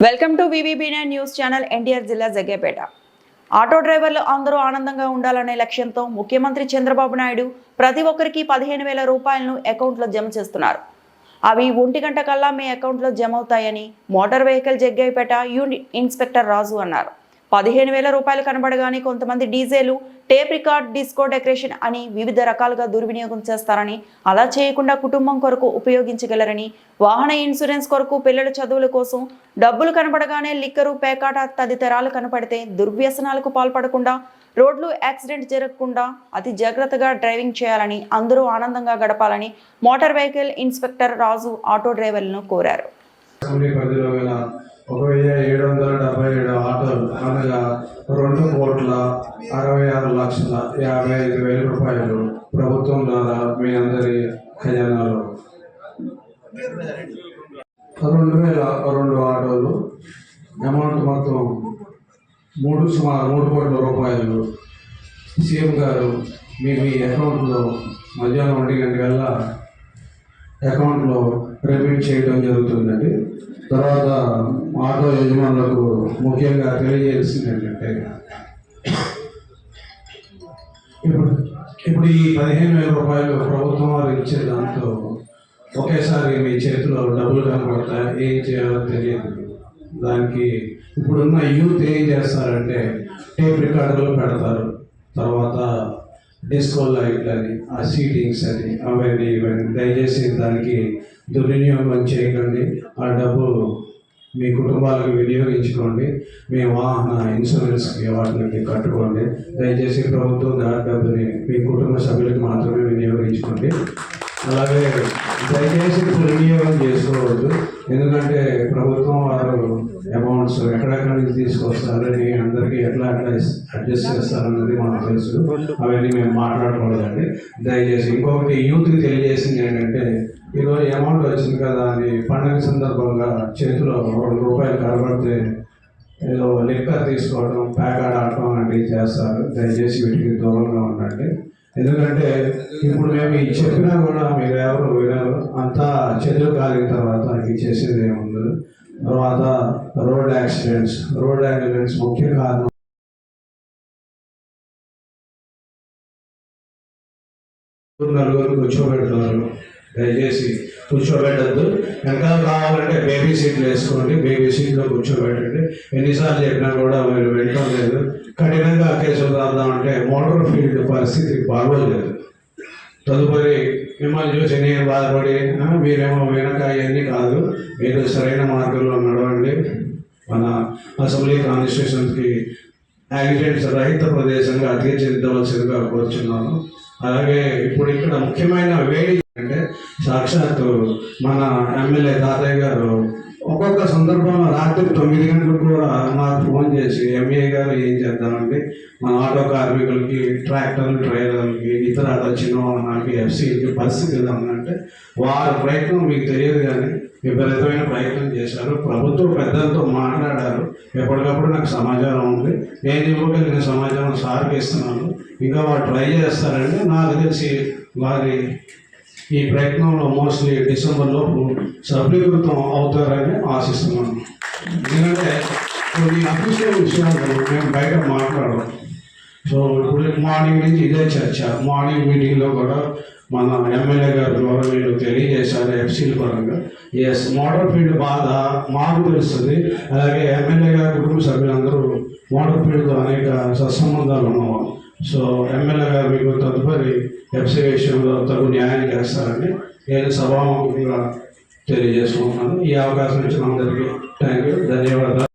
Welcome to VVB9 news channel. NTR జిల్లా Jaggepeta auto డ్రైవర్లు అందరూ ఆనందంగా ఉండాలనే లక్ష్యంతో ముఖ్యమంత్రి చంద్రబాబు నాయుడు ప్రతి ఒక్కరికి 15,000 రూపాయలను అకౌంట్లో జమ చేస్తున్నారు. అవి 1 గంట కల్లా మీ అకౌంట్లో జమ అవుతాయని motor vehicle Jaggepeta unit inspector Raju అన్నారు. 15,000 రూపాయలు కనబడగానే కొంతమంది డీజేలు, టేప్ రికార్డ్, డిస్కో డెకరేషన్ అని వివిధ రకాలుగా దుర్వినియోగం చేస్తారని, అలా చేయకుండా కుటుంబం కొరకు ఉపయోగించగలరని, వాహన ఇన్సూరెన్స్ కొరకు, పిల్లల చదువుల కోసం డబ్బులు కనబడగానే లిక్కరు, పేకాట తదితరాలు కనపడితే దుర్వ్యసనాలకు పాల్పడకుండా, రోడ్లు యాక్సిడెంట్ జరగకుండా అతి జాగ్రత్తగా డ్రైవింగ్ చేయాలని, అందరూ ఆనందంగా గడపాలని మోటార్ వెహికల్ ఇన్స్పెక్టర్ రాజు ఆటో డ్రైవర్లను కోరారు. 1777 ఆటోలు అనగా 2,66,55,000 రూపాయలు ప్రభుత్వం ద్వారా మీ అందరి ఖజానాలో 2,002 ఆటోలు అమౌంట్ మొత్తం సుమారు 3 కోట్ల రూపాయలు సీఎం గారు మీ అకౌంట్లో మధ్యాహ్నం 1 గంట కల్లా అకౌంట్లో రెమిట్ చేయడం జరుగుతుందండి. తర్వాత ఆటో యజమానులకు ముఖ్యంగా తెలియజేయాల్సింది ఏంటంటే, ఇప్పుడు ఈ 15,000 రూపాయలు ప్రభుత్వం వారు ఇచ్చే దాంతో ఒకేసారి మీ చేతిలో డబ్బులు కనబడతాయి, ఏం చేయాలో తెలియదు. దానికి ఇప్పుడున్న యూత్ ఏం చేస్తారంటే టేప్ రికార్డులు పెడతారు, తర్వాత డిస్కో లైట్లు అని, ఆ సీటింగ్స్ అని, అవన్నీ ఇవన్నీ. దయచేసి దానికి దుర్వినియోగం చేయకండి. ఆ డబ్బు మీ కుటుంబాలకు వినియోగించుకోండి. మీ వాహన ఇన్సూరెన్స్కి వాటికి కట్టుకోండి. దయచేసి ప్రభుత్వం డబ్బుని మీ కుటుంబ సభ్యులకు మాత్రమే వినియోగించుకోండి. అలాగే దయచేసి దుర్వినియోగం చేసుకోవద్దు. ఎందుకంటే ప్రభుత్వం వారు అమౌంట్స్ ఎక్కడెక్కడి నుంచి తీసుకొస్తారని, అందరికీ ఎట్లా అడ్జస్ట్ చేస్తారన్నది మాకు తెలుసు. అవన్నీ మేము మాట్లాడకూడదండి. దయచేసి ఇంకొకటి యూత్కి తెలియజేసింది ఏంటంటే, ఈరోజు అమౌంట్ వచ్చింది కదా అని పండుగ సందర్భంగా చేతిలో 2 రూపాయలు కనబడితే ఏదో లిక్కర్ తీసుకోవడం, ప్యాకెట్ ఆడటం లాంటివి చేస్తారు. దయచేసి వీటికి దూరంగా ఉండండి. ఎందుకంటే ఇప్పుడు మేము చెప్పినా కూడా మీరు ఎవరు వినరు. అంతా చెదురు కాలిన తర్వాత ఇది చేసేది ఏముంది. తర్వాత రోడ్ యాక్సిడెంట్స్ ముఖ్య కారణం నలుగురు కూర్చోబెడతారు. దయచేసి కూర్చోబెట్టద్దు. వెనకాల కావాలంటే బేబీ సీట్లు వేసుకోండి, బేబీ సీట్లో కూర్చోబెట్టండి. ఎన్నిసార్లు చెప్పినా కూడా మీరు వినటం లేదు. కఠినంగా కేసులు రాద్దామంటే మోటార్ ఫీల్డ్ పరిస్థితి బాగోలేదు. తదుపరి మిమ్మల్ని చూసి నేను బాధపడి మీరేమో వెనక ఇవన్నీ కాదు, మీరు సరైన మార్గంలో నడవండి. మన అసెంబ్లీ కాన్స్టిట్యూషన్కి యాక్సిడెంట్స్ రహిత ప్రదేశంగా తీర్చిదిద్దవలసిందిగా కోరుచున్నాను. అలాగే ఇప్పుడు ఇక్కడ ముఖ్యమైన వేడి అంటే, సాక్షాత్తు మన ఎమ్మెల్యే తాతయ్య గారు ఒక్కొక్క సందర్భంలో రాత్రి 9 గంటలకు కూడా నాకు ఫోన్ చేసి, ఎంఏ గారు ఏం చేద్దామండి, మన ఆటో కార్మికులకి, ట్రాక్టర్లు డ్రైవర్లకి, ఇతర చిన్న వాహనాలకి, ఎఫ్సీలకి పరిస్థితి ఎలా ఉందంటే, వారి ప్రయత్నం మీకు తెలియదు కానీ విపరీతమైన ప్రయత్నం చేశారు. ప్రభుత్వం పెద్దలతో మాట్లాడారు. ఎప్పటికప్పుడు నాకు సమాచారం ఉంది. నేను ఇవ్వగలిగిన సమాచారం సార్కి ఇస్తున్నాను. ఇంకా వారు ట్రై చేస్తారంటే నాకు తెలిసి వారి ఈ ప్రయత్నంలో మోస్ట్లీ డిసెంబర్లోపు సఫలీకృతం అవుతారని ఆశిస్తున్నాను. ఎందుకంటే కొన్ని అఫీషియల్ విషయాలు మేము బయట మాట్లాడడం. సో ఇప్పుడు మార్నింగ్ నుంచి ఇదే చర్చ. మార్నింగ్ మీటింగ్లో కూడా మన ఎమ్మెల్యే గారు ద్వారా మీరు తెలియజేశారు ఎఫ్సీల పరంగా. ఎస్, మోటార్ ఫీల్డ్ బాధ మాకు తెలుస్తుంది. అలాగే ఎమ్మెల్యే గారి కుటుంబ సభ్యులందరూ మోటార్ ఫీల్డ్తో అనేక సత్సంబంధాలు ఉన్నవారు. సో ఎమ్మెల్యే గారు మీకు తదుపరి ఎఫ్సీ విషయంలో తగు న్యాయం చేస్తారని నేను సభాముఖంగా తెలియజేసుకుంటున్నాను. ఈ అవకాశం ఇచ్చిన అందరికీ థ్యాంక్ యూ, ధన్యవాదాలు.